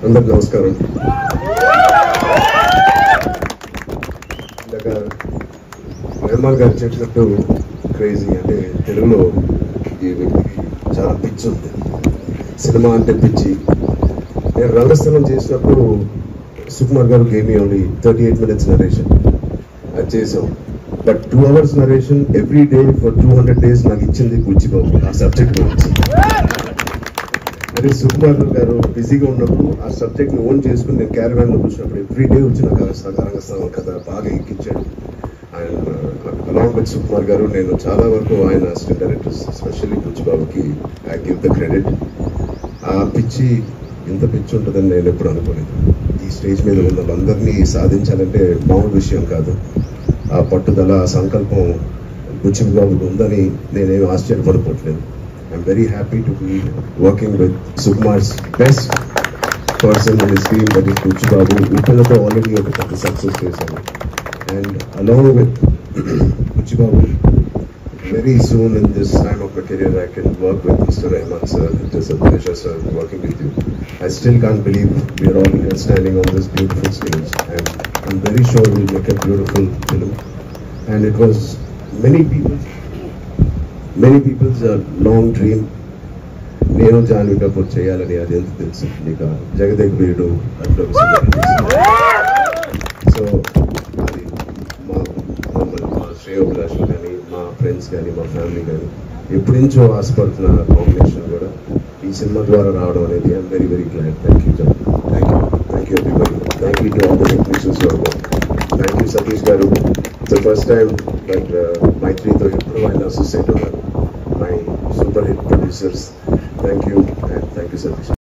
అందరికి నమస్కారం. ఇందాక నిర్మల్ గారు చెప్పినట్టు క్రేజీ అంటే తెలుగులో ఈ వ్యక్తికి చాలా పిచ్చి ఉంది, సినిమా అంటే పిచ్చి. నేను రంగస్థలం చేసినప్పుడు సుకుమార్ గారు గేమ్ ఓన్లీ 38 minutes నరేషన్ అది చేసాం. But 2 hours narration every day for 200 days నాకు ఇచ్చింది బుచ్చిబాబు ఆ సబ్జెక్ట్ గురించి. అదే సుకుమార్ గారు బిజీగా ఉన్నప్పుడు ఆ సబ్జెక్ట్ ని ఓన్ చేసుకుని నేను క్యారవాన్ లో కూర్చున్నప్పుడు ఎవ్రీ డే వచ్చి నాకు రంగస్థలం కథ బాగా ఎక్కించాడు. ఆయన అలాంగ్ విత్ సుకుమార్ గారు నేను చాలా వరకు ఆయన అసిస్టెంట్ డైరెక్టర్స్ ఎస్పెషల్లీ బుచ్చిబాబుకి ఐ గివ్ ద క్రెడిట్. ఆ పిచ్చి ఇంత పిచ్చి ఉంటుందని నేను ఎప్పుడు అనుకోలేదు. ఈ స్టేజ్ మీద ఉన్న వాళ్ళందరినీ సాధించాలంటే మామూలు విషయం కాదు. ఆ పట్టుదల ఆ సంకల్పం బుచ్చిబాబుకు ఉందని నేనేమి ఆశ్చర్యపడిపోవట్లేదు. I'm very happy to be working with Sukumar's best person in his team, that is Butchibabu. Uppalato already of the success case. And along with Butchibabu, very soon in this time of my career, I can work with Mr. Rahman sir. It is a pleasure, sir, working with you. I still can't believe we are all here standing on this beautiful stage. And I'm very sure we'll make a beautiful film. And it was many people's long dream. నేను జాన్వీ కపూర్ చేయాలని అది ఎంత తెలుసు నీకు, జగదేక్ వీరుడు అట్లా. So అది మా శ్రేయోభిలాషులు కానీ మా ఫ్రెండ్స్ కానీ మా ఫ్యామిలీ కానీ ఎప్పటి నుంచో ఆశపడుతున్న కాంబినేషన్ కూడా ఈ సినిమా ద్వారా రావడం అనేది I'm very very glad. Thank you John, thank you everybody, thank you to all the technicians. Thank you Satish గారు. ద ఫస్ట్ టైం బట్ మైత్రితో ఎప్పుడు ఆయన అసోసియేట్ ఉన్నారు. My super hit producers, thank you, and thank you Satish.